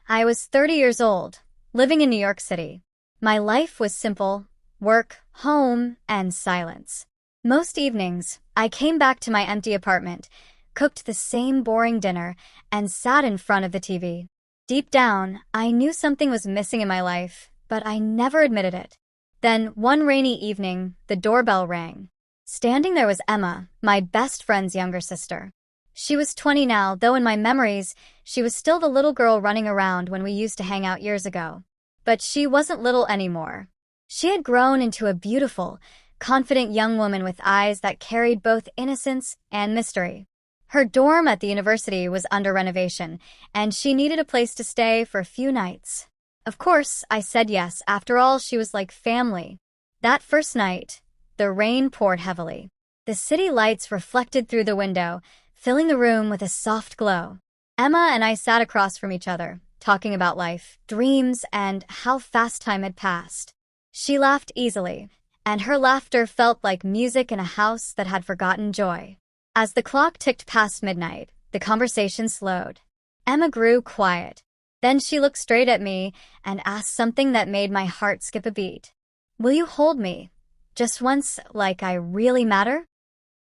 I was 30 years old, living in New York City. My life was simple: work, home, and silence. Most evenings, I came back to my empty apartment, cooked the same boring dinner, and sat in front of the TV. Deep down, I knew something was missing in my life, but I never admitted it. Then, one rainy evening, the doorbell rang. Standing there was Emma, my best friend's younger sister. She was 20 now, though in my memories, she was still the little girl running around when we used to hang out years ago. But she wasn't little anymore. She had grown into a beautiful, confident young woman with eyes that carried both innocence and mystery. Her dorm at the university was under renovation, and she needed a place to stay for a few nights. Of course, I said yes. After all, she was like family. That first night, the rain poured heavily. The city lights reflected through the window, filling the room with a soft glow. Emma and I sat across from each other, talking about life, dreams, and how fast time had passed. She laughed easily, and her laughter felt like music in a house that had forgotten joy. As the clock ticked past midnight, the conversation slowed. Emma grew quiet. Then she looked straight at me and asked something that made my heart skip a beat. "Will you hold me? Just once, like I really matter?"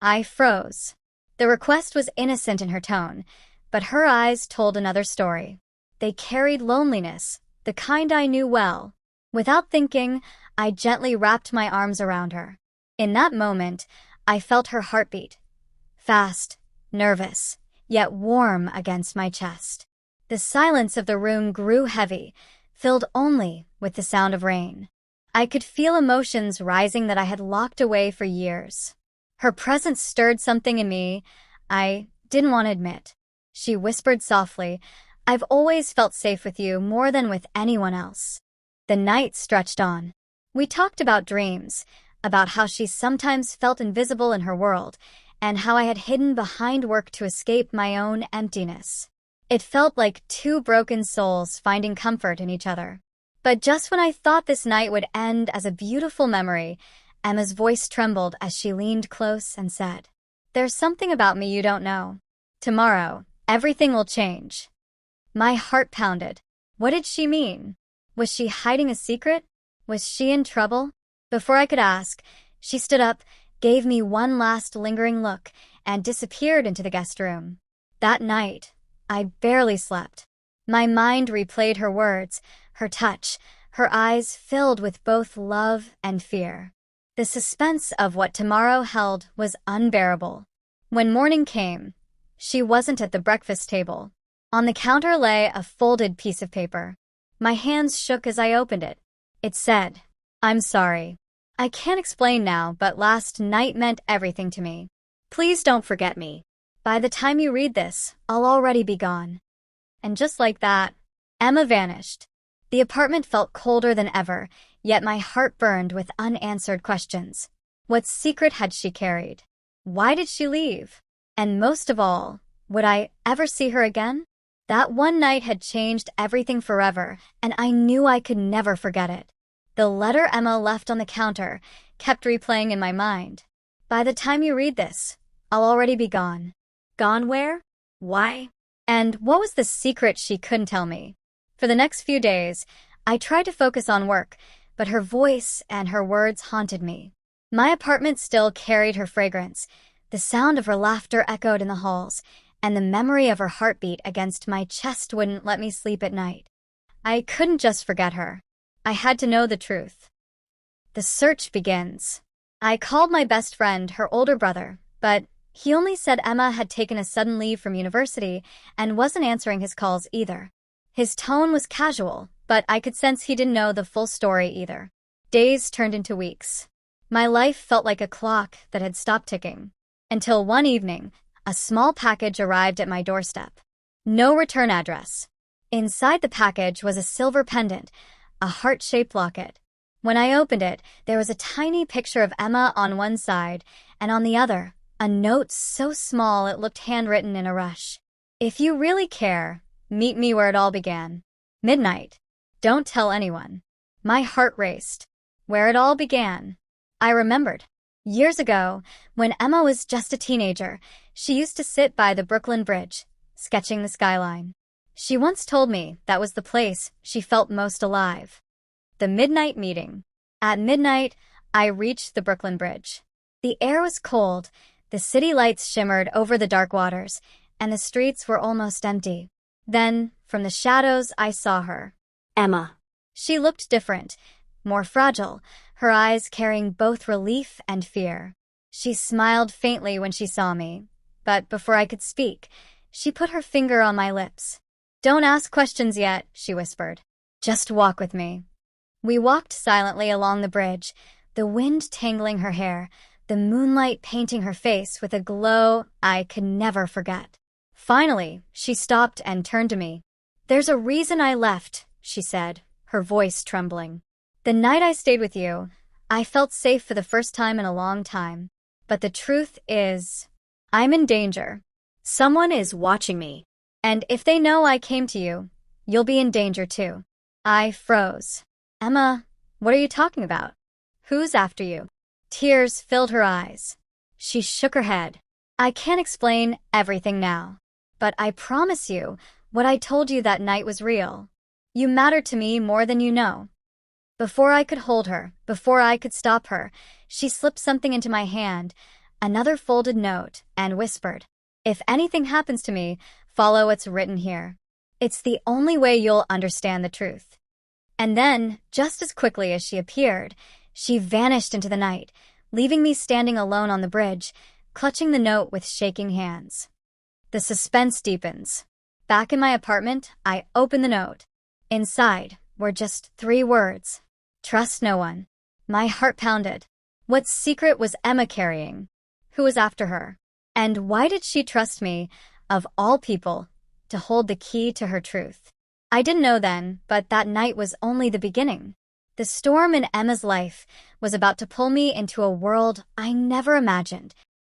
I froze. The request was innocent in her tone, but her eyes told another story. They carried loneliness, the kind I knew well. Without thinking, I gently wrapped my arms around her. In that moment, I felt her heartbeat. Fast, nervous, yet warm against my chest. The silence of the room grew heavy, filled only with the sound of rain. I could feel emotions rising that I had locked away for years. Her presence stirred something in me I didn't want to admit. She whispered softly, "I've always felt safe with you more than with anyone else." The night stretched on. We talked about dreams, about how she sometimes felt invisible in her world, and how I had hidden behind work to escape my own emptiness. It felt like two broken souls finding comfort in each other. But just when I thought this night would end as a beautiful memory, Emma's voice trembled as she leaned close and said, "There's something about me you don't know. Tomorrow, everything will change." My heart pounded. What did she mean? Was she hiding a secret? Was she in trouble? Before I could ask, she stood up, gave me one last lingering look, and disappeared into the guest room. That night, I barely slept. My mind replayed her words, her touch, her eyes filled with both love and fear. The suspense of what tomorrow held was unbearable. When morning came, she wasn't at the breakfast table. On the counter lay a folded piece of paper. My hands shook as I opened it. It said, "I'm sorry. I can't explain now, but last night meant everything to me. Please don't forget me. By the time you read this, I'll already be gone." And just like that, Emma vanished. The apartment felt colder than ever, yet my heart burned with unanswered questions. What secret had she carried? Why did she leave? And most of all, would I ever see her again? That one night had changed everything forever, and I knew I could never forget it. The letter Emma left on the counter kept replaying in my mind. By the time you read this, I'll already be gone. Gone where? Why? And what was the secret she couldn't tell me? For the next few days, I tried to focus on work, but her voice and her words haunted me. My apartment still carried her fragrance. The sound of her laughter echoed in the halls, and the memory of her heartbeat against my chest wouldn't let me sleep at night. I couldn't just forget her. I had to know the truth. The search begins. I called my best friend, her older brother, but he only said Emma had taken a sudden leave from university and wasn't answering his calls either. His tone was casual, but I could sense he didn't know the full story either. Days turned into weeks. My life felt like a clock that had stopped ticking. Until one evening, a small package arrived at my doorstep. No return address. Inside the package was a silver pendant, a heart-shaped locket. When I opened it, there was a tiny picture of Emma on one side, and on the other, a note so small it looked handwritten in a rush. "If you really care, meet me where it all began. Midnight. Don't tell anyone." My heart raced. Where it all began. I remembered. Years ago, when Emma was just a teenager, she used to sit by the Brooklyn Bridge, sketching the skyline. She once told me that was the place she felt most alive. The midnight meeting. At midnight, I reached the Brooklyn Bridge. The air was cold, the city lights shimmered over the dark waters, and the streets were almost empty. Then, from the shadows, I saw her. Emma. She looked different, more fragile, her eyes carrying both relief and fear. She smiled faintly when she saw me, but before I could speak, she put her finger on my lips. "Don't ask questions yet," she whispered. "Just walk with me." We walked silently along the bridge, the wind tangling her hair, the moonlight painting her face with a glow I could never forget. Finally, she stopped and turned to me. "There's a reason I left," she said, her voice trembling. "The night I stayed with you, I felt safe for the first time in a long time. But the truth is, I'm in danger. Someone is watching me. And if they know I came to you, you'll be in danger too." I froze. "Emma, what are you talking about? Who's after you?" Tears filled her eyes. She shook her head. "I can't explain everything now, but I promise you what I told you that night was real. You matter to me more than you know." Before I could hold her, before I could stop her, she slipped something into my hand, another folded note, and whispered, "If anything happens to me, follow what's written here. It's the only way you'll understand the truth." And then, just as quickly as she appeared, she vanished into the night, leaving me standing alone on the bridge, clutching the note with shaking hands. The suspense deepens. Back in my apartment, I open the note. Inside were just 3 words. Trust no one. My heart pounded. What secret was Emma carrying? Who was after her? And why did she trust me, of all people, to hold the key to her truth? I didn't know then, but that night was only the beginning. The storm in Emma's life was about to pull me into a world I never imagined.